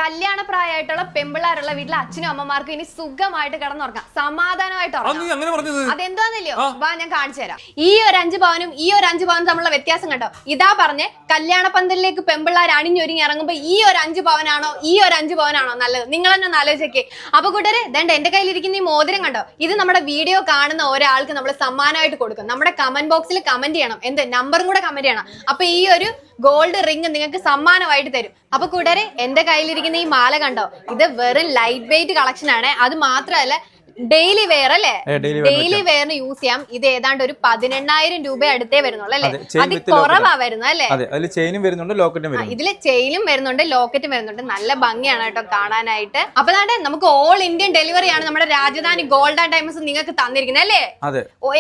കല്യാണപ്രായമായിട്ടുള്ള പെമ്പിള്ളാരുള്ള വീട്ടിലെ അച്ഛനും അമ്മമാർക്കും ഇനി സുഖമായിട്ട് കിടന്നുറങ്ങാം, സമാധാനമായിട്ട് അതെന്താന്നല്ലോ വാ ഞാൻ കാണിച്ചു തരാം. ഈ ഒരു 5 പവനും ഈ ഒരു 5 പവനും തമ്മിലുള്ള വ്യത്യാസം കണ്ടോ? ഇതാ പറഞ്ഞ് കല്യാണ പന്തലിലേക്ക് പെമ്പിള്ളാർ അണിഞ്ഞൊരുങ്ങി ഇറങ്ങുമ്പോ ഈ ഒരു 5 പവനാണോ ഈ ഒരു 5 പവനാണോ നല്ലത്? നിങ്ങൾ തന്നെ ഒന്ന് ആലോചിച്ചേ. അപ്പൊ കൂട്ടരെ ദണ്ട എന്റെ കയ്യിലിരിക്കുന്ന ഈ മോതിരം കണ്ടോ? ഇത് നമ്മുടെ വീഡിയോ കാണുന്ന ഒരാൾക്ക് നമ്മൾ സമ്മാനമായിട്ട് കൊടുക്കും. നമ്മുടെ കമന്റ് ബോക്സിൽ കമന്റ് ചെയ്യണം, എന്ത് നമ്പറും കൂടെ കമന്റ് ചെയ്യണം. അപ്പൊ ഈ ഒരു ഗോൾഡ് റിംഗ് നിങ്ങൾക്ക് സമ്മാനമായിട്ട് തരും. അപ്പൊ കൂട്ടരെ എന്റെ കയ്യിലിരിക്കുന്ന ഈ മാല കണ്ടോ? ഇത് വെറും ലൈറ്റ് വെയിറ്റ് കളക്ഷൻ ആണ്. അത് മാത്രമല്ല ഡെയിലി വെയർ അല്ലേ, ഡെയിലി വെയറിന് യൂസ് ചെയ്യാം. ഇത് ഏതാണ്ട് ഒരു 18,000 രൂപ അടുത്തേ വരുന്നുള്ളൂ അല്ലേ? അത് കുറവാ വരുന്നത് അല്ലേ? ഇതില് ചെയിനും വരുന്നുണ്ട് ലോക്കറ്റും വരുന്നുണ്ട്. നല്ല ഭംഗിയാണ് കേട്ടോ കാണാനായിട്ട്. അപ്പൊ നമുക്ക് ഓൾ ഇന്ത്യൻ ഡെലിവറി ആണ് നമ്മുടെ രാജധാനി ഗോൾഡ് ആൻഡ് ഡയമണ്ട്സ് നിങ്ങൾക്ക് തന്നിരിക്കുന്നത് അല്ലേ?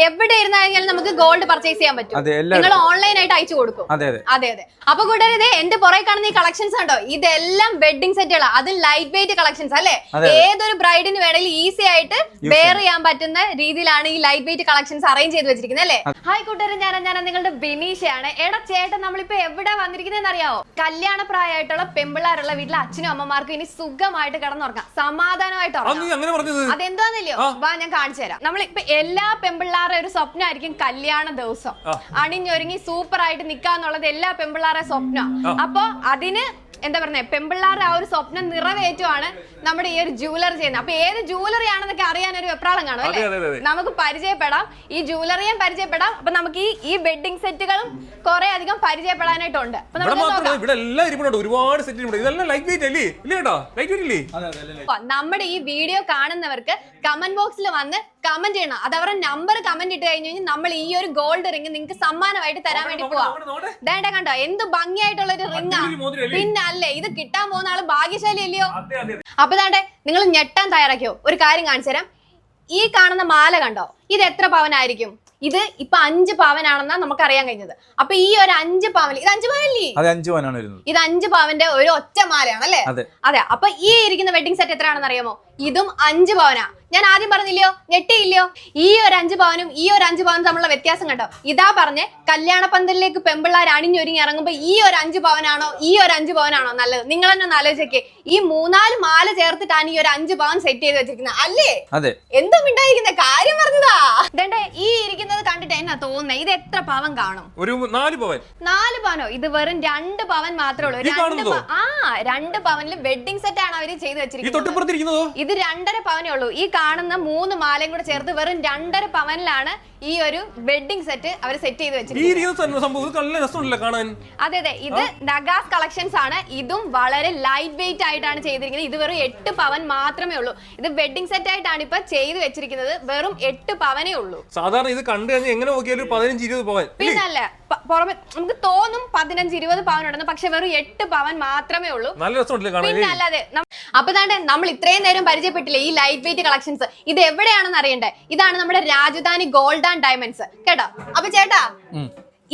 എവിടെ ഇരുന്നാലും നമുക്ക് ഗോൾഡ് പർച്ചേസ് ചെയ്യാൻ പറ്റും. നിങ്ങൾ ഓൺലൈൻ ആയിട്ട് അയച്ചു കൊടുക്കും. അതെ അതെ. അപ്പൊ കൂട്ടരെ എന്റെ പുറകെ കാണുന്ന ഈ കളക്ഷൻസ് കണ്ടോ? ഇതെല്ലാം വെഡിങ് സെറ്റുകളാണ്. അത് ലൈറ്റ് വെയിറ്റ് കളക്ഷൻസ് അല്ലേ? ഏതൊരു ബ്രൈഡിന് വേണമെങ്കിലും ഈസി ആയിട്ട് വെയർ ചെയ്യാൻ പറ്റുന്ന രീതിയിലാണ് ഈ ലൈറ്റ് വെയിറ്റ് കളക്ഷൻസ് അറേഞ്ച് ചെയ്ത് വെച്ചിരിക്കുന്നത് അല്ലേ? ഹായ് കൂട്ടരെ, ഞാൻ നിങ്ങളുടെ ബിനീഷയാണ്. എടാ ചേട്ടൻ, നമ്മളിപ്പോ എവിടെ വന്നിരിക്കുന്നതെന്ന് അറിയാവോ? കല്യാണപ്രായമായിട്ടുള്ള പെമ്പിള്ളാരുള്ള വീട്ടിലെ അച്ഛനും അമ്മമാർക്കും ഇനി സുഖമായിട്ട് കിടന്നുറങ്ങാം, സമാധാനമായിട്ട് അതെന്താന്നല്ലോ വാ ഞാൻ കാണിച്ചു തരാം. നമ്മളിപ്പോ എല്ലാ പെമ്പിള്ളാരുടെ ഒരു സ്വപ്നമായിരിക്കും കല്യാണ ദിവസം അണിഞ്ഞൊരുങ്ങി സൂപ്പർ ആയിട്ട് നിക്കാന്നുള്ളത് എല്ലാ പെമ്പിള്ളാരുടെ സ്വപ്നം. അപ്പൊ അതിന് എന്താ പറയുന്നത്, പെമ്പിള്ളാരുടെ ആ ഒരു സ്വപ്നം നിറവേറ്റുവാണ് നമ്മുടെ ഈ ഒരു ജുവലറി ചെയ്യുന്നത്. അപ്പൊ ഏത് ജുവലറി ആണെന്നൊക്കെ അറിയാൻ ഒരു വെപ്രാളം കാണും അല്ലേ? നമുക്ക് പരിചയപ്പെടാം, ഈ ജുവലറിയും പരിചയപ്പെടാം. അപ്പൊ നമുക്ക് ഈ വെഡിങ് സെറ്റുകളും കുറെ അധികം പരിചയപ്പെടാനായിട്ടുണ്ട്. നമ്മുടെ ഈ വീഡിയോ കാണുന്നവർക്ക് കമന്റ് ബോക്സിൽ വന്ന് കമന്റ് ചെയ്യണം. അത് അവരുടെ നമ്പർ കമന്റ് ഇട്ട് കഴിഞ്ഞു കഴിഞ്ഞാൽ നമ്മൾ ഈ ഒരു ഗോൾഡ് റിംഗ് നിങ്ങൾക്ക് സമ്മാനമായിട്ട് തരാൻ വേണ്ടി പോവാം. ദേണ്ട കണ്ടോ എന്ത് ഭംഗിയായിട്ടുള്ള ഒരു റിംഗ് ആ. പിന്നെ അല്ലേ, ഇത് കിട്ടാൻ പോകുന്ന ആള് ഭാഗ്യശാലി അല്ലയോ? അപ്പൊ ദാണ്ടെ നിങ്ങൾ ഞെട്ടാൻ തയ്യാറാക്കിയോ? ഒരു കാര്യം കാണിച്ചു തരാം. ഈ കാണുന്ന മാല കണ്ടോ? ഇത് എത്ര പവനായിരിക്കും? ഇത് ഇപ്പൊ 5 പവനാണെന്നാ നമുക്ക് അറിയാൻ കഴിഞ്ഞത്. അപ്പൊ ഈ ഒരു 5 പവൻ, ഇത് 5 പവനല്ലേ? ഇത് 5 പവന്റെ ഒരു ഒറ്റ മാലയാണ് അല്ലേ? അതെ. അപ്പൊ ഈ ഇരിക്കുന്ന വെഡിങ് സെറ്റ് എത്രയാണെന്ന് അറിയാമോ? ഇതും 5 പവനാ. ഞാൻ ആദ്യം പറഞ്ഞില്ലയോ, ഞെട്ടിയില്ലയോ? ഈ ഒരു 5 പവനും ഈ ഒരു 5 പവനും തമ്മിലുള്ള വ്യത്യാസം കണ്ടോ? ഇതാ പറഞ്ഞ് കല്യാണ പന്തലിലേക്ക് പെമ്പിള്ളാർ അണിഞ്ഞൊരുങ്ങി ഇറങ്ങുമ്പോ ഈ ഒരു 5 പവനാണോ ഈ ഒരു 5 പവനാണോ നല്ലത്? നിങ്ങൾ തന്നെ ഒന്ന് ആലോചിച്ചേ. ഈ 3-4 മാല ചേർത്തിട്ടാണ് ഈ ഒരു 5 പവൻ സെറ്റ് ചെയ്ത് വെച്ചിരിക്കുന്നത് അല്ലേ? എന്തും ഉണ്ടായിരിക്കുന്ന കാര്യം പറഞ്ഞതാ. ഇതേണ്ടേ ഈ ഇരിക്കുന്നത് കണ്ടിട്ട് എന്നാ തോന്നുന്നേ, ഇത് എത്ര പവൻ കാണും? ഒരു 4 പവൻ. 4 പവനോ? ഇത് വെറും 2 പവൻ മാത്രമേ ഉള്ളൂ. 2 പവനിൽ വെഡിങ് സെറ്റ് ആണ് അവര് ചെയ്ത് വെച്ചിരിക്കുന്നത്. ഇത് 2.5 പവനേ ഉള്ളൂ. ഈ കാണുന്ന 3 മാലയും കൂടെ ചേർത്ത് വെറും 2.5 പവനിലാണ് ഈ ഒരു വെഡിങ് സെറ്റ് അവർ സെറ്റ് ചെയ്ത് വെച്ചിരിക്കുന്നത്. അതെ. ഇത് നഗാസ് കളക്ഷൻസ് ആണ്. ഇതും വളരെ ലൈറ്റ് വെയിറ്റ് ആയിട്ടാണ് ചെയ്തിരിക്കുന്നത്. ഇത് വെറും 8 പവൻ മാത്രമേ ഉള്ളൂ. ഇത് വെഡിങ് സെറ്റ് ആയിട്ടാണ് ഇപ്പൊ ചെയ്ത് വെച്ചിരിക്കുന്നത്. വെറും 8 പവനേ ഉള്ളൂ. സാധാരണ ഇത് കണ്ടു കഴിഞ്ഞാൽ എങ്ങനെ നോക്കിയാലും 15-20 പവൻ. പിന്നല്ല പുറമെ നമുക്ക് തോന്നും 15-20 പവൻ ഉണ്ടെന്ന്, പക്ഷെ വെറും 8 പവൻ മാത്രമേ ഉള്ളൂ. പിന്നെ അല്ലാതെ അപ്പൊ താണ്ടെ നമ്മൾ ഇത്രയും നേരം പരിചയപ്പെട്ടില്ലേ ഈ ലൈറ്റ് വെയിറ്റ് കളക്ഷൻസ്? ഇത് എവിടെയാണെന്ന് അറിയണ്ടേ? ഇതാണ് നമ്മുടെ രാജധാനി ഗോൾഡ് ആൻഡ് ഡയമണ്ട്സ് കേട്ടോ. അപ്പൊ ചേട്ടാ,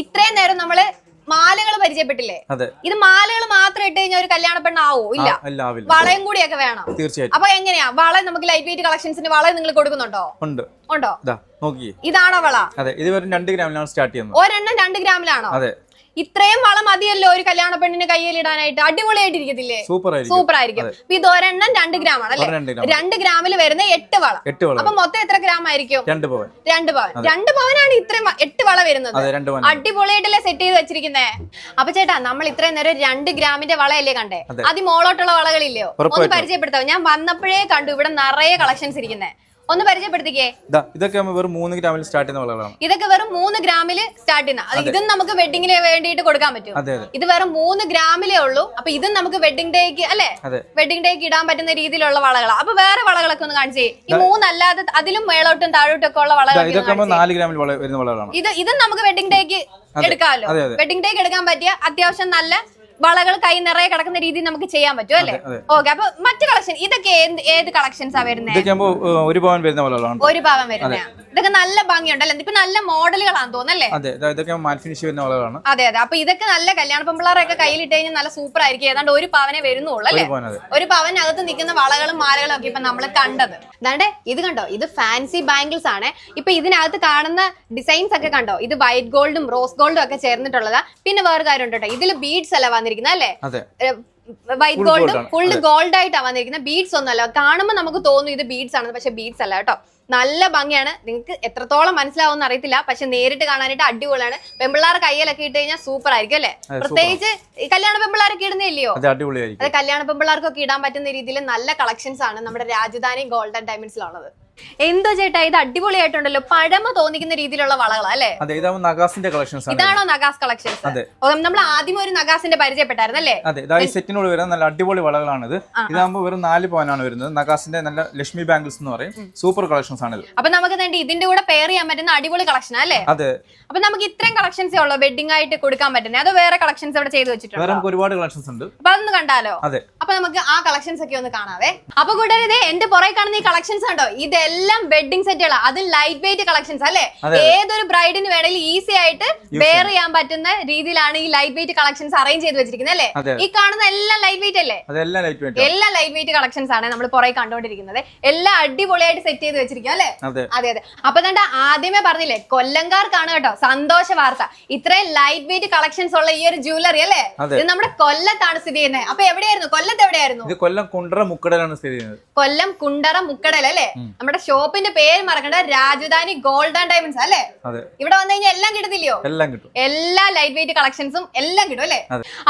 ഇത്രയും നേരം നമ്മള് മാലകൾ പരിചയപ്പെട്ടില്ലേ? ഇത് മാലകൾ മാത്രം ഇട്ട് കഴിഞ്ഞാൽ ഒരു കല്യാണ പെണ്ണാവോ? ഇല്ല, വളയും കൂടിയൊക്കെ വേണം. തീർച്ചയായും. അപ്പൊ എങ്ങനെയാ വള? നമുക്ക് ലൈറ്റ് വെയിറ്റ് കളക്ഷൻസിന് വള നിങ്ങൾ കൊടുക്കുന്നുണ്ടോ? ഉണ്ടോ? ഇതാണോ വള? ഇത് 2 ഗ്രാമിലാണ് സ്റ്റാർട്ട് ചെയ്യുന്നത്. ഒരെണ്ണം 2 ഗ്രാമിലാണോ? ഇത്രയും വള മതിയല്ലോ ഒരു കല്യാണ പെണ്ണിന് കയ്യിലിടാനായിട്ട്? അടിപൊളിയായിട്ടിരിക്കത്തില്ലേ? സൂപ്പർ ആയിരിക്കും. ഇത് ഒരെണ്ണം 2 ഗ്രാം ആണ് അല്ലേ? 2 ഗ്രാമിൽ വരുന്ന 8 വള. അപ്പൊ മൊത്തം എത്ര ഗ്രാം ആയിരിക്കും? 2 പവൻ. 2 പവനാണ് ഇത്രയും 8 വള വരുന്നത്. അടിപൊളിയായിട്ടല്ലേ സെറ്റ് ചെയ്ത് വെച്ചിരിക്കുന്നേ. അപ്പൊ ചേട്ടാ, നമ്മൾ ഇത്രയും നേരം 2 ഗ്രാമിന്റെ വളയല്ലേ കണ്ടേ? മോളോട്ടുള്ള വളകളില്ലയോ? ഒന്ന് പരിചയപ്പെടുത്താവോ? ഞാൻ വന്നപ്പോഴേ കണ്ടു ഇവിടെ നിറയെ കളക്ഷൻസ് ഇരിക്കുന്നേ. ഒന്ന് പരിചയപ്പെടുത്തിക്കേ. ഇതൊക്കെ വെറും 3 ഗ്രാമിൽ സ്റ്റാർട്ട് ചെയ്യുന്ന വളകളാണ്. ഇതൊക്കെ വെറും 3 ഗ്രാമിൽ സ്റ്റാർട്ട് ചെയ്യുന്ന. ഇതും നമുക്ക് വെഡിങ്ങിന് വേണ്ടിയിട്ട് കൊടുക്കാൻ പറ്റും. ഇത് വെറും 3 ഗ്രാമിലേ ഉള്ളൂ. അപ്പൊ ഇതും നമുക്ക് വെഡിങ് ഡേക്ക് അല്ലെ, വെഡിങ് ഡേക്ക് ഇടാൻ പറ്റുന്ന രീതിയിലുള്ള വളകളാണ്. അപ്പൊ വേറെ വളകളൊക്കെ ഒന്ന് കാണിച്ചേ. ഈ 3 അല്ലാതെ അതിലും മേളോട്ടും താഴോട്ടും ഒക്കെ ഉള്ള വളകൾ 4 ഗ്രാമിൽ വരുന്ന വളകളാണ്. ഇതും നമുക്ക് വെഡിങ് ഡേക്ക് എടുക്കാമല്ലോ. വെഡിങ് ഡേക്ക് എടുക്കാൻ പറ്റിയ അത്യാവശ്യം നല്ല വളകൾ കൈ നിറയെ കിടക്കുന്ന രീതിയിൽ നമുക്ക് ചെയ്യാൻ പറ്റും അല്ലേ? ഓക്കെ. അപ്പൊ മറ്റു കളക്ഷൻ ഇതൊക്കെ ഏത് കളക്ഷൻസാ വരുന്നത്? 1 പവൻ വരുന്ന വളകളാണ്. 1 പവൻ വരുന്ന ഇതൊക്കെ നല്ല ഭംഗിയുണ്ടല്ലേ? ഇപ്പൊ നല്ല മോഡലുകളാണെന്ന് തോന്നല്ലേ? ഇതൊക്കെ മാറ്റ് ഫിനിഷ് വരുന്ന വളകളാണ്. അതെ. അപ്പൊ ഇതൊക്കെ നല്ല കല്യാണ പെമ്പിള്ളാരൊക്കെ കയ്യിലിട്ട് കഴിഞ്ഞാൽ നല്ല സൂപ്പർ ആയിരിക്കും. ഏതാണ്ട് 1 പവനെ വരുന്നുള്ളൂ അല്ലേ? 1 പവനകത്ത് നിൽക്കുന്ന വളകളും മാലകളും ഒക്കെ ഇപ്പൊ നമ്മൾ കണ്ടത്. അതാണ്ട് ഇത് കണ്ടോ? ഇത് ഫാൻസി ബാംഗിൾസ് ആണ്. ഇപ്പൊ ഇതിനകത്ത് കാണുന്ന ഡിസൈൻസ് ഒക്കെ കണ്ടോ? ഇത് വൈറ്റ് ഗോൾഡും റോസ് ഗോൾഡും ഒക്കെ ചേർന്നിട്ടുള്ളതാ. പിന്നെ വേറെ കാര്യം ഉണ്ട് കേട്ടോ, ഇതിൽ ബീഡ്സ് അല്ല വന്നിരിക്കുന്നത് അല്ലേ? വൈറ്റ് ഗോൾഡ് ഫുൾ ഗോൾഡ് ആയിട്ടാണ് വന്നിരിക്കുന്നത്. ബീഡ്സ് ഒന്നുമല്ല, കാണുമ്പോൾ നമുക്ക് തോന്നും ഇത് ബീഡ്സ് ആണ്, പക്ഷെ ബീഡ്സ് അല്ല കേട്ടോ. നല്ല ഭംഗിയാണ്. നിങ്ങൾക്ക് എത്രത്തോളം മനസ്സിലാവുമെന്ന് അറിയത്തില്ല, പക്ഷെ നേരിട്ട് കാണാനായിട്ട് അടിപൊളിയാണ്. പെമ്പിള്ളാർ കയ്യിലൊക്കെ ഇട്ട് കഴിഞ്ഞാൽ സൂപ്പർ ആയിരിക്കും അല്ലെ? പ്രത്യേകിച്ച് കല്യാണ പെമ്പിള്ളാരൊക്കെ ഇടുന്നില്ലയോ, അത് കല്യാണ പെമ്പിള്ളാർക്കൊക്കെ ഇടാൻ പറ്റുന്ന രീതിയിൽ നല്ല കളക്ഷൻസ് ആണ് നമ്മുടെ രാജധാനി ഗോൾഡ് ആൻഡ് ഡയമണ്ട്സിലുള്ളത്. എന്തോ ചേട്ടാ ഇത് അടിപൊളിയായിട്ടുണ്ടല്ലോ, പഴമ തോന്നിക്കുന്ന രീതിയിലുള്ള വളകളാ അല്ലേ? നഗാസിന്റെ കളക്ഷൻസ് ആണ്. ഇതാണോ നഗാസ് കളക്ഷൻസ്? നമ്മൾ ആദ്യം ഒരു നഗാസിന്റെ പരിചയപ്പെട്ടായിരുന്നു അല്ലേ? അതെ, ഈ സെറ്റിനോട് വരുന്ന നല്ല അടിപൊളി വളകളാണ് ഇത്. ഇതാകുമ്പോൾ വെറും 4 പവനാണ് വരുന്നത്. നഗാസിന്റെ നല്ല ലക്ഷ്മി ബാംഗിൾസ് എന്ന് പറയും. സൂപ്പർ കളക്ഷൻസ് ആണ് ഇത്. അപ്പൊ നമുക്ക് ഇതിന്റെ കൂടെ പെയർ ചെയ്യാൻ പറ്റുന്ന അടിപൊളി കളക്ഷൻ അല്ലേ? അതെ. അപ്പൊ നമുക്ക് ഇത്രയും കളക്ഷൻസേ ഉള്ളൂ വെഡിങ് ആയിട്ട് കൊടുക്കാൻ പറ്റുന്നത്, അതോ വേറെ കളക്ഷൻസ് അവിടെ ചെയ്ത് വെച്ചിട്ടുണ്ട്? വേറെ നമുക്ക് ഒരുപാട് കളക്ഷൻസ് ഉണ്ട്. അപ്പൊ അതൊന്ന് കണ്ടാലോ? അതെ. അപ്പൊ നമുക്ക് ആ കളക്ഷൻസ് ഒക്കെ ഒന്ന് കാണാവേ. അപ്പൊ കൂട്ടുകാരെ ഇത് എന്റെ പുറകെ കാണുന്ന ഈ കളക്ഷൻസ് ഉണ്ടോ, ഇതെല്ലാം വെഡിങ് സെറ്റുകളാണ്. അത് ലൈറ്റ് വെയിറ്റ് കളക്ഷൻസ് അല്ലേ? ഏതൊരു ബ്രൈഡിന് വേണമെങ്കിലും ഈസി ആയിട്ട് വെയർ ചെയ്യാൻ പറ്റുന്ന രീതിയിലാണ് ഈ ലൈറ്റ് വെയിറ്റ് കളക്ഷൻസ് അറേഞ്ച് ചെയ്ത് വെച്ചിരിക്കുന്നത് അല്ലേ? ഈ കാണുന്ന എല്ലാം ലൈറ്റ് വെയിറ്റ് അല്ലേ? എല്ലാം ലൈറ്റ് വെയിറ്റ് കളക്ഷൻസ് ആണ് നമ്മൾ പുറകെ കണ്ടുകൊണ്ടിരിക്കുന്നത്. എല്ലാം അടിപൊളിയായിട്ട് സെറ്റ് ചെയ്ത് വെച്ചിരിക്കും അല്ലേ? അതെ അതെ. അപ്പൊ തന്നെ ആദ്യമേ പറഞ്ഞില്ലേ, കൊല്ലംകാർക്കാണ് കേട്ടോ സന്തോഷ വാർത്ത. ഇത്രയും ലൈറ്റ് വെയിറ്റ് കളക്ഷൻസ് ഉള്ള ഈ ഒരു ജ്വല്ലറി അല്ലേ, ഇത് നമ്മുടെ കൊല്ലത്താണ് സ്ഥിതി ചെയ്യുന്നത്. അപ്പൊ എവിടെയായിരുന്നു? കൊല്ലത്ത് എവിടെയായിരുന്നു? കൊല്ലം കുണ്ടറ മുക്കടലാണ് സ്ഥിതി ചെയ്യുന്നത്. കൊല്ലം കുണ്ടറ മുക്കടൽ അല്ലേ? നമ്മുടെ ഷോപ്പിന്റെ പേര് മറക്കണ്ട, രാജധാനി ഗോൾഡ് ആൻഡ് ഡയമണ്ട്സ് അല്ലേ? ഇവിടെ വന്നു കഴിഞ്ഞാൽ എല്ലാം കിട്ടത്തില്ലയോ? എല്ലാം കിട്ടും. എല്ലാ ലൈറ്റ് വെയിറ്റ് കളക്ഷൻസും എല്ലാം കിട്ടും അല്ലേ?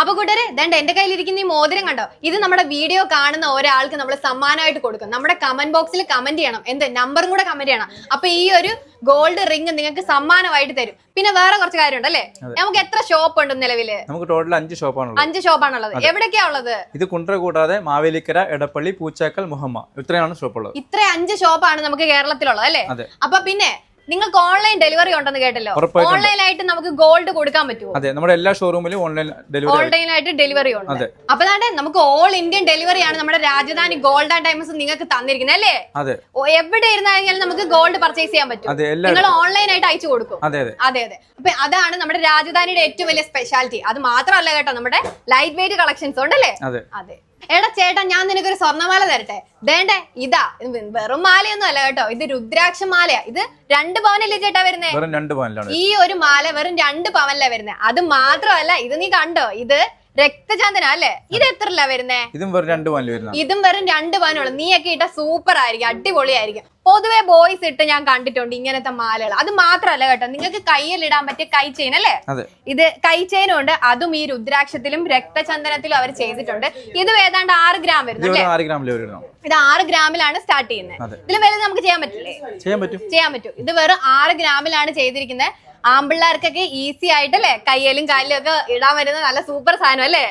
അപ്പൊ കൂട്ടരെ ദണ്ട് എന്റെ കയ്യിലിരിക്കുന്ന ഈ മോതിരം കണ്ടോ, ഇത് നമ്മുടെ വീഡിയോ കാണുന്ന ഒരാൾക്ക് നമ്മൾ സമ്മാനമായിട്ട് കൊടുക്കും. നമ്മുടെ കമന്റ് ബോക്സിൽ കമന്റ് ചെയ്യണം, എന്ത് നമ്പറും കൂടെ കമന്റ് ചെയ്യണം. അപ്പൊ ഈ ഒരു ഗോൾഡ് റിംഗ് നിങ്ങൾക്ക് സമ്മാനമായിട്ട് തരും. പിന്നെ വേറെ കുറച്ച് കാര്യമുണ്ട് അല്ലേ? നമുക്ക് എത്ര ഷോപ്പ് ഉണ്ട് നിലവില്? നമുക്ക് ടോട്ടൽ 5 ഷോപ്പാണുള്ളത്. എവിടെയൊക്കെയാ ഉള്ളത്? ഇത് കുണ്ടറ കൂടാതെ മാവേലിക്കര, എടപ്പള്ളി, പൂച്ചാക്കൽ, മുഹമ്മ, ഇത്രയാണ് ഷോപ്പുള്ളത്. ഇത്ര 5 ഷോപ്പാണ് നമുക്ക് കേരളത്തിലുള്ളത് അല്ലേ? അപ്പൊ പിന്നെ നിങ്ങൾക്ക് ഓൺലൈൻ ഡെലിവറി ഉണ്ടെന്ന് കേട്ടല്ലോ. ഓൺലൈനായിട്ട് നമുക്ക് ഗോൾഡ് കൊടുക്കാൻ പറ്റുമോ? അതെ, നമ്മുടെ എല്ലാ ഷോറൂമിലും ഓൺലൈനായിട്ട് ഡെലിവറി ഉണ്ട്. അപ്പൊ നമുക്ക് ഓൾ ഇന്ത്യൻ ഡെലിവറി ആണ് നമ്മുടെ രാജധാനി ഗോൾഡ് ആൻഡ് ഡയമണ്ട്സ് നിങ്ങൾക്ക് തന്നിരിക്കുന്നത് അല്ലേ? എവിടെ ഇരുന്നാലും നമുക്ക് ഗോൾഡ് പർച്ചേസ് ചെയ്യാൻ പറ്റും. നിങ്ങൾ ഓൺലൈനായിട്ട് അയച്ചു കൊടുക്കും. അതെ അതെ. അപ്പൊ അതാണ് നമ്മുടെ രാജധാനിയുടെ ഏറ്റവും വലിയ സ്പെഷ്യാലിറ്റി. അത് മാത്രമല്ല കേട്ടോ, നമ്മുടെ ലൈറ്റ് വെയിറ്റ് കളക്ഷൻസ് ഉണ്ടല്ലേ? അതെ. എടാ ചേട്ടാ, ഞാൻ നിനക്കൊരു സ്വർണ്ണമാല തരട്ടെ. ദേണ്ടേ, ഇതാ വെറും മാലയൊന്നും അല്ല കേട്ടോ, ഇത് രുദ്രാക്ഷ മാലയാ. ഇത് 2 പവനല്ലേ ചേട്ടാ വരുന്നേ? ഈ ഒരു മാല വെറും 2 പവനല്ലേ വരുന്നേ. അത് മാത്രമല്ല, ഇത് നീ കണ്ടോ, ഇത് രക്തചന്ദന അല്ലേ? ഇത് എത്രല്ല വരുന്നേ? ഇതും വെറും 2 പവനുള്ളൂ. നീയൊക്കെ ഇട്ട സൂപ്പർ ആയിരിക്കും, അടിപൊളിയായിരിക്കും. പൊതുവെ ബോയ്സ് ഇട്ട് ഞാൻ കണ്ടിട്ടുണ്ട് ഇങ്ങനത്തെ മാലകൾ. അത് മാത്രമല്ല കേട്ടോ, നിങ്ങൾക്ക് കയ്യിലിടാൻ പറ്റിയ കൈ ചെയിൻ അല്ലേ? ഇത് കൈ ചെയിനും ഉണ്ട്. അതും ഈ രുദ്രാക്ഷത്തിലും രക്തചന്ദനത്തിലും അവർ ചെയ്തിട്ടുണ്ട്. ഇത് ഏതാണ്ട് 6 ഗ്രാം വരുന്നുണ്ട്. ഇത് 6 ഗ്രാമിലാണ് സ്റ്റാർട്ട് ചെയ്യുന്നത്. ഇതിലും വലുത് നമുക്ക് ചെയ്യാൻ പറ്റില്ലേ? ചെയ്യാൻ പറ്റും. ഇത് വെറും 6 ഗ്രാമിലാണ് ചെയ്തിരിക്കുന്നത്. ആമ്പിള്ളേർക്കൊക്കെ ഈസി ആയിട്ടല്ലേ കയ്യിലും കാലിലും ഒക്കെ ഇടാൻ വരുന്ന നല്ല സൂപ്പർ സാധനം അല്ലേ?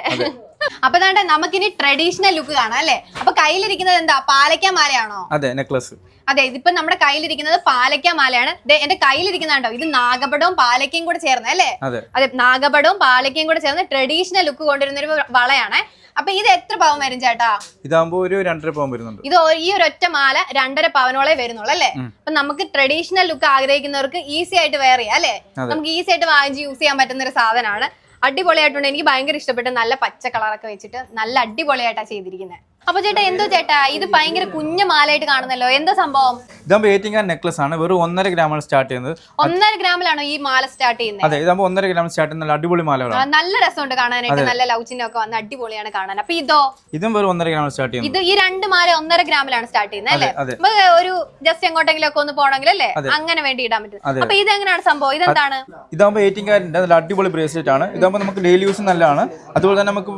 അപ്പൊ ദാണ്ടെ നമുക്കിനി ട്രഡീഷണൽ ലുക്ക് കാണാം അല്ലേ? അപ്പൊ കയ്യിലിരിക്കുന്നത് എന്താ, പാലക്ക മാലയാണോ? അതെ, നെക്ലസ്. അതെ, ഇതിപ്പോ നമ്മുടെ കയ്യിലിരിക്കുന്നത് പാലക്ക മാലയാണ്. എന്റെ കയ്യിലിരിക്കുന്നുണ്ടോ, ഇത് നാഗപടവും പാലക്കയും കൂടെ ചേർന്ന് അല്ലേ? അതെ, നാഗപടവും പാലക്കയും കൂടെ ചേർന്ന് ട്രഡീഷണൽ ലുക്ക് കൊണ്ടുവരുന്ന ഒരു വളയാണ്. അപ്പൊ ഇത് എത്ര പവൻ വരും ചേട്ടാ? ഇതാകുമ്പോ ഒരു 2.5 പവൻ വരുന്നുണ്ട്. ഇത് ഈ ഒരു ഒറ്റ മാല 2.5 പവനോളെ വരുന്നുള്ളൂ അല്ലേ? അപ്പൊ നമുക്ക് ട്രഡീഷണൽ ലുക്ക് ആഗ്രഹിക്കുന്നവർക്ക് ഈസി ആയിട്ട് വെയർ ചെയ്യാം അല്ലേ? നമുക്ക് ഈസി ആയിട്ട് വാങ്ങിച്ച് യൂസ് ചെയ്യാൻ പറ്റുന്ന ഒരു സാധനമാണ്. അടിപൊളിയായിട്ടുണ്ട്. എനിക്ക് ഭയങ്കര ഇഷ്ടപ്പെട്ടു. നല്ല പച്ച കളറൊക്കെ വെച്ചിട്ട് നല്ല അടിപൊളിയായിട്ടാണ് ചെയ്തിരിക്കുന്നത്. അപ്പൊ ചേട്ടാ എന്തോ ചേട്ടാ, ഇത് ഭയങ്കര കുഞ്ഞു മാലയായിട്ട് കാണുന്നല്ലോ, എന്താ സംഭവം? ഇതാകുമ്പോൾ 18 ഗ്രാം നെക്ലസ് ആണ്. വെറും 1.5 ഗ്രാമാണ് സ്റ്റാർട്ട് ചെയ്യുന്നത്. 1.5 ഗ്രാമിലാണോ ഈ മാല സ്റ്റാർട്ട് ചെയ്യുന്നത്? അതെ, ഇതാകുമ്പോൾ 1.5 ഗ്രാം സ്റ്റാർട്ട് ചെയ്യുന്ന അടിപൊളി മാലകളാണ്. നല്ല രസമുണ്ട് കാണാനായിട്ട്, നല്ല ലൗച്ചിനൊക്കെ വന്ന് അടിപൊളിയാണ് കാണാൻ. അപ്പൊ ഇതോ? ഇതും വെറും 1.5 ഗ്രാം സ്റ്റാർട്ട് ചെയ്യുന്നത്. ഇത് ഈ 2 മാല 1.5 ഗ്രാമിലാണ് സ്റ്റാർട്ട് ചെയ്യുന്നത് അല്ലേ? ഒരു ജസ്റ്റ് എങ്ങോട്ടെങ്കിലും ഒക്കെ ഒന്ന് പോകണമെങ്കിൽ അല്ലേ, അങ്ങനെ വേണ്ടി ഇടാൻ പറ്റും. അപ്പൊ ഇത് എങ്ങനെയാണ് സംഭവം? ഇതെന്താണ്? ഇതാകുമ്പോൾ 18 ഗ്രാമിന്റെ നല്ല അടിപൊളി ബ്രേസ്ലെറ്റ് ആണ്. ഇതാകുമ്പോൾ നമുക്ക് ഡെയിലി യൂസ് നല്ലതാണ്. അതുപോലെ തന്നെ നമുക്ക്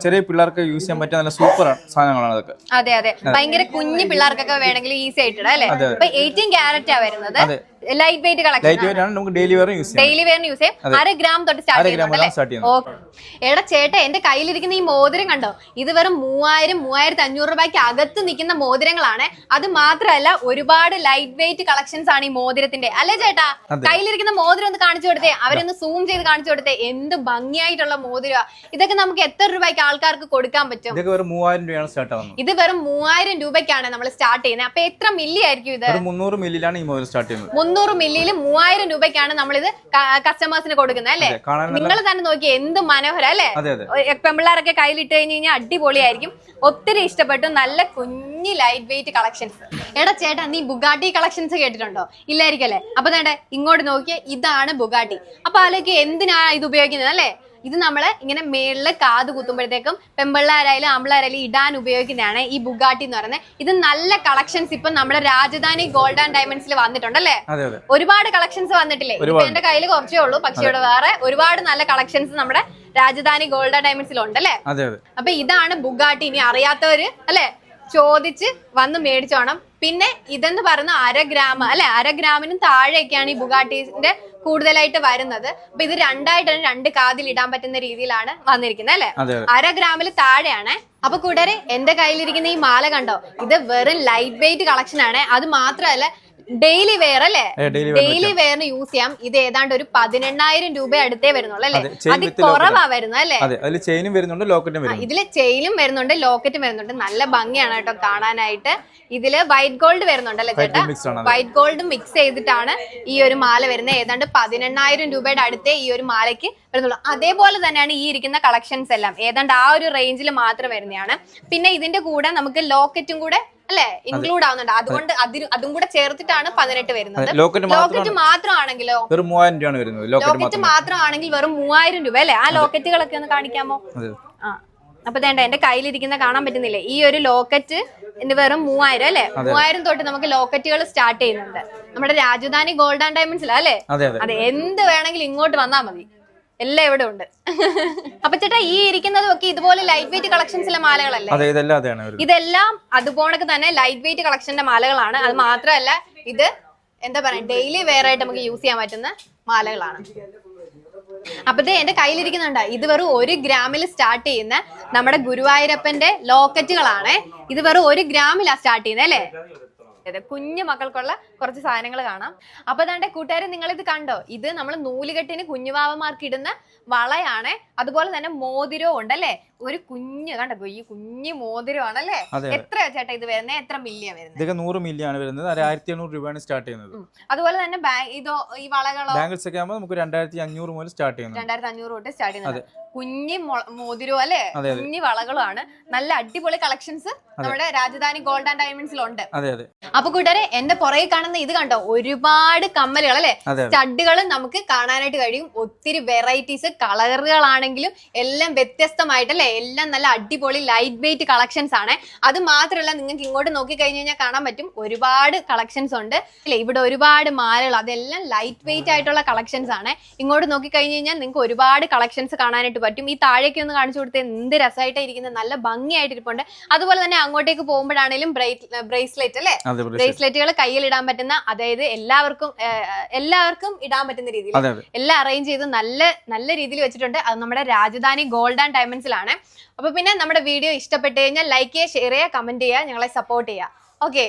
ചെറിയ പിള്ളേർക്ക് യൂസ് ചെയ്യാൻ പറ്റിയ നല്ല സൂപ്പർ സാധനങ്ങളാണ് അതൊക്കെ. അതെ അതെ, ഭയങ്കര കുഞ്ഞു പിള്ളേർക്കൊക്കെ വേണമെങ്കിൽ ഈസി ആയിട്ട് അല്ലേ? അപ്പൊ 18 ക്യാരറ്റാ വരുന്നത്. ലൈറ്റ് വെയിറ്റ് കളക്ഷൻ, നമുക്ക് ഡെയിലി വെയറിന് യൂസ് ചെയ്യാം. 1/2 ഗ്രാം തൊട്ട് സ്റ്റാർട്ട് ചെയ്യുന്നുണ്ട്. എടാ ചേട്ടാ, എന്റെ കയ്യിലിരിക്കുന്ന ഈ മോതിരം കണ്ടോ, ഇത് വെറും 3000-3500 രൂപയ്ക്ക് അകത്ത് നിൽക്കുന്ന മോതിരങ്ങളാണ്. അത് മാത്രമല്ല, ഒരുപാട് ലൈറ്റ് വെയിറ്റ് കളക്ഷൻസ് ആണ് ഈ മോതിരത്തിന്റെ അല്ലേ ചേട്ടാ? കയ്യിലിരിക്കുന്ന മോതിരം ഒന്ന് കാണിച്ചു കൊടുത്തേ, അവരൊന്ന് സൂം ചെയ്ത് കാണിച്ചു കൊടുത്തേ. എന്ത് ഭംഗിയായിട്ടുള്ള മോതിരം. ഇതൊക്കെ നമുക്ക് എത്ര രൂപയ്ക്ക് ആൾക്കാർക്ക് കൊടുക്കാൻ പറ്റും? ഇത് വെറും 3000 രൂപയ്ക്കാണ് നമ്മൾ സ്റ്റാർട്ട് ചെയ്യുന്നത്. അപ്പൊ എത്ര മില്ലി ആയിരിക്കും ഇത്? 300 മില്ലിയിലാണ് ഈ മോതിരം സ്റ്റാർട്ട് ചെയ്യുന്നത്. 300 മില്ലിയിൽ 3000 രൂപയ്ക്കാണ് നമ്മളിത് കസ്റ്റമേഴ്സിന് കൊടുക്കുന്നത് അല്ലേ? നിങ്ങൾ തന്നെ നോക്കി, എന്ത് മനോഹരം അല്ലേ? പെമ്പിള്ളാരൊക്കെ കയ്യിലിട്ട് കഴിഞ്ഞാൽ അടിപൊളിയായിരിക്കും. ഒത്തിരി ഇഷ്ടപ്പെട്ടു. നല്ല കുഞ്ഞി ലൈറ്റ് വെയിറ്റ് കളക്ഷൻസ്. എടാ ചേട്ടാ, നീ ബുഗാട്ടി കളക്ഷൻസ് കേട്ടിട്ടുണ്ടോ? ഇല്ലായിരിക്കും അല്ലേ? അപ്പൊ ഇങ്ങോട്ട് നോക്കിയേ, ഇതാണ് ബുഗാട്ടി. അപ്പൊ അതിലേക്ക് എന്തിനാ ഇത് ഉപയോഗിക്കുന്നത് അല്ലേ? ഇത് നമ്മള് ഇങ്ങനെ മേളില് കാത് കുത്തുമ്പോഴത്തേക്കും പെമ്പിള്ളാരായാലും ആമ്പിള്ളാരായാലും ഇടാൻ ഉപയോഗിക്കുന്നതാണ് ഈ ബുഗാട്ടി എന്ന് പറയുന്നത്. ഇത് നല്ല കളക്ഷൻസ് ഇപ്പൊ നമ്മുടെ രാജധാനി ഗോൾഡ് ആൻഡ് ഡയമണ്ട്സിൽ വന്നിട്ടുണ്ടല്ലേ? ഒരുപാട് കളക്ഷൻസ് വന്നിട്ടില്ലേ? ഇപ്പൊ എന്റെ കയ്യിൽ കുറച്ചേ ഉള്ളൂ, പക്ഷേ ഇവിടെ വേറെ ഒരുപാട് നല്ല കളക്ഷൻസ് നമ്മുടെ രാജധാനി ഗോൾഡ് ആൻഡ് ഡയമണ്ട്സിൽ ഉണ്ടല്ലേ? അപ്പൊ ഇതാണ് ബുഗാട്ടി. ഇനി അറിയാത്തവര് അല്ലെ ചോദിച്ച് വന്ന് മേടിച്ചോണം. പിന്നെ ഇതെന്ന് പറയുന്ന 1/2 ഗ്രാം അല്ലെ, 1/2 ഗ്രാമിനും താഴെയൊക്കെയാണ് ഈ ബുഗാട്ടീസിന്റെ കൂടുതലായിട്ട് വരുന്നത്. അപ്പൊ ഇത് രണ്ടായിട്ടാണ് 2 കാതിൽ ഇടാൻ പറ്റുന്ന രീതിയിലാണ് വന്നിരിക്കുന്നത് അല്ലെ? 1/2 ഗ്രാമിൽ താഴെയാണ്. അപ്പൊ കൂട്ടുകാരെ എന്റെ കയ്യിലിരിക്കുന്ന ഈ മാല കണ്ടോ, ഇത് വെറും ലൈറ്റ് വെയിറ്റ് കളക്ഷൻ ആണ്. അത് മാത്രമല്ല ഡെയിലി വെയർ അല്ലെ, ഡെയിലി വെയറിന് യൂസ് ചെയ്യാം. ഇത് ഏതാണ്ട് ഒരു 18,000 രൂപ അടുത്തേ വരുന്നുള്ളൂ അല്ലെ? അത് കുറവാ വരുന്നത് അല്ലെ? ഇതില് ചെയിനും വരുന്നുണ്ട്, ലോക്കറ്റും വരുന്നുണ്ട്. നല്ല ഭംഗിയാണ് കേട്ടോ കാണാനായിട്ട്. ഇതില് വൈറ്റ് ഗോൾഡ് വരുന്നുണ്ട് അല്ലെ ചേട്ടാ? വൈറ്റ് ഗോൾഡ് മിക്സ് ചെയ്തിട്ടാണ് ഈ ഒരു മാല വരുന്നത്. ഏതാണ്ട് 18,000 രൂപയുടെ അടുത്തേ ഈ ഒരു മാലയ്ക്ക് വരുന്നുള്ളൂ. അതേപോലെ തന്നെയാണ് ഈ ഇരിക്കുന്ന കളക്ഷൻസ് എല്ലാം ഏതാണ്ട് ആ ഒരു റേഞ്ചിൽ മാത്രം വരുന്നതാണ്. പിന്നെ ഇതിന്റെ കൂടെ നമുക്ക് ലോക്കറ്റും കൂടെ അല്ലെ ഇൻക്ലൂഡ് ആവുന്നുണ്ട്. അതുകൊണ്ട് അതും കൂടെ ചേർത്തിട്ടാണ് 18 വരുന്നത്. ലോക്കറ്റ് മാത്രമാണെങ്കിലോ വെറും 3000 രൂപയാണ് വരുന്നത്. ലോക്കറ്റ് മാത്രമാണെങ്കിൽ വെറും 3000 രൂപ അല്ലെ? ആ ലോക്കറ്റുകളൊക്കെ ഒന്ന് കാണിക്കാമോ? അപ്പൊ വേണ്ട എന്റെ കയ്യിലിരിക്കുന്ന കാണാൻ പറ്റുന്നില്ലേ? ഈ ഒരു ലോക്കറ്റ് വെറും 3000 അല്ലെ? 3000 തൊട്ട് നമുക്ക് ലോക്കറ്റുകൾ സ്റ്റാർട്ട് ചെയ്യുന്നുണ്ട് നമ്മുടെ രാജധാനി ഗോൾഡ് ആൻഡ് ഡയമണ്ട്സിലാ അല്ലെ? അതെ, എന്ത് വേണമെങ്കിലും ഇങ്ങോട്ട് വന്നാ മതി, എല്ലാം ഇവിടെ ഉണ്ട്. അപ്പൊ ചേട്ടാ ഈ ഇരിക്കുന്നതും ഒക്കെ ഇതുപോലെ ലൈറ്റ് വെയിറ്റ് കളക്ഷൻസിലെ മാലകളല്ലേ? ഇതെല്ലാം അതുപോലെ തന്നെ ലൈറ്റ് വെയിറ്റ് കളക്ഷന്റെ മാലകളാണ്. അത് മാത്രമല്ല ഇത് എന്താ പറയാ ഡെയിലി വെയർ ആയിട്ട് നമുക്ക് യൂസ് ചെയ്യാൻ പറ്റുന്ന മാലകളാണ്. അപ്പത്തേ എന്റെ കയ്യിലിരിക്കുന്നുണ്ട് ഇത് വെറും 1 ഗ്രാമിൽ സ്റ്റാർട്ട് ചെയ്യുന്ന നമ്മുടെ ഗുരുവായൂരപ്പന്റെ ലോക്കറ്റുകളാണ്. ഇത് വെറും 1 ഗ്രാമിലാ സ്റ്റാർട്ട് ചെയ്യുന്നത് അല്ലേ? കുഞ്ഞു മക്കൾക്കുള്ള കുറച്ച് സാധനങ്ങൾ കാണാം. അപ്പൊ അതാണ്ട് കൂട്ടുകാരെ നിങ്ങൾ ഇത് കണ്ടോ, ഇത് നമ്മൾ നൂലുകെട്ടിന് കുഞ്ഞുവാവമാർക്ക് ഇടുന്ന വളയാണ്. അതുപോലെ തന്നെ മോതിരവും ഉണ്ടല്ലേ? ഒരു കുഞ്ഞ് കണ്ടോ, ഈ കുഞ്ഞു മോതിരമാണല്ലേ? എത്രയാ ചേട്ടാ ഇത് വരുന്നത്? എത്ര മില്ലിയാണ് വരുന്നത്? 100 മില്ലിയാണ് വരുന്നത്. 1800 രൂപയാണ് സ്റ്റാർട്ട് ചെയ്യുന്നത്. അതുപോലെ തന്നെ ഇതോ ഈ വളകളോ ബാംഗിൾസ് ഒക്കെ ആകുമ്പോൾ നമുക്ക് 2500 മുതൽ സ്റ്റാർട്ട് ചെയ്യുന്നത്. 2500 തൊട്ട് സ്റ്റാർട്ട് ചെയ്യുന്നത്. കുഞ്ഞി മോതിരവും അല്ലെ, കുഞ്ഞി വളകളുമാണ്. നല്ല അടിപൊളി കളക്ഷൻസ് നമ്മുടെ രാജധാനി ഗോൾഡ് ആൻഡ് ഡയമണ്ട്സിലുണ്ട്. അപ്പൊ കൂട്ടുകാരെ എന്റെ പുറകെ കാണുന്ന ഇത് കണ്ടോ, ഒരുപാട് കമ്മലുകൾ അല്ലെ, സ്റ്റഡുകൾ നമുക്ക് കാണാനായിട്ട് കഴിയും. ഒത്തിരി വെറൈറ്റീസ് കളറുകളാണെങ്കിലും എല്ലാം വ്യത്യസ്തമായിട്ടല്ലേ, എല്ലാം നല്ല അടിപൊളി ലൈറ്റ് വെയിറ്റ് കളക്ഷൻസ് ആണ്. അത് മാത്രമല്ല നിങ്ങൾക്ക് ഇങ്ങോട്ട് നോക്കി കഴിഞ്ഞു കഴിഞ്ഞാൽ കാണാൻ പറ്റും ഒരുപാട് കളക്ഷൻസ് ഉണ്ട് അല്ലെ? ഇവിടെ ഒരുപാട് മാലകൾ, അതെല്ലാം ലൈറ്റ് വെയിറ്റ് ആയിട്ടുള്ള കളക്ഷൻസ് ആണ്. ഇങ്ങോട്ട് നോക്കി കഴിഞ്ഞു കഴിഞ്ഞാൽ നിങ്ങൾക്ക് ഒരുപാട് കളക്ഷൻസ് കാണാനായിട്ട് പറ്റും. ഈ താഴേക്ക് ഒന്ന് കാണിച്ചു കൊടുത്ത് എന്ത് രസമായിട്ടാണ് ഇരിക്കുന്നത്, നല്ല ഭംഗിയായിട്ട് ഇരിപ്പുണ്ട്. അതുപോലെ തന്നെ അങ്ങോട്ടേക്ക് പോകുമ്പോഴാണെങ്കിലും ബ്രേസ്ലെറ്റ് അല്ലെ, ബ്രേസ്ലെറ്റുകൾ കയ്യിൽ ഇടാൻ പറ്റുന്ന, അതായത് എല്ലാവർക്കും ഇടാൻ പറ്റുന്ന രീതിയിൽ എല്ലാം അറേഞ്ച് ചെയ്ത് നല്ല രീതിയിൽ വെച്ചിട്ടുണ്ട്. അത് നമ്മുടെ രാജധാനി ഗോൾഡ് ആൻഡ് ഡയമണ്ട്സിലാണ്. അപ്പൊ പിന്നെ നമ്മുടെ വീഡിയോ ഇഷ്ടപ്പെട്ട് കഴിഞ്ഞാൽ ലൈക്ക് ചെയ്യുക, ഷെയർ ചെയ്യുക, കമന്റ് ചെയ്യുക, ഞങ്ങളെ സപ്പോർട്ട് ചെയ്യുക. ഓക്കെ.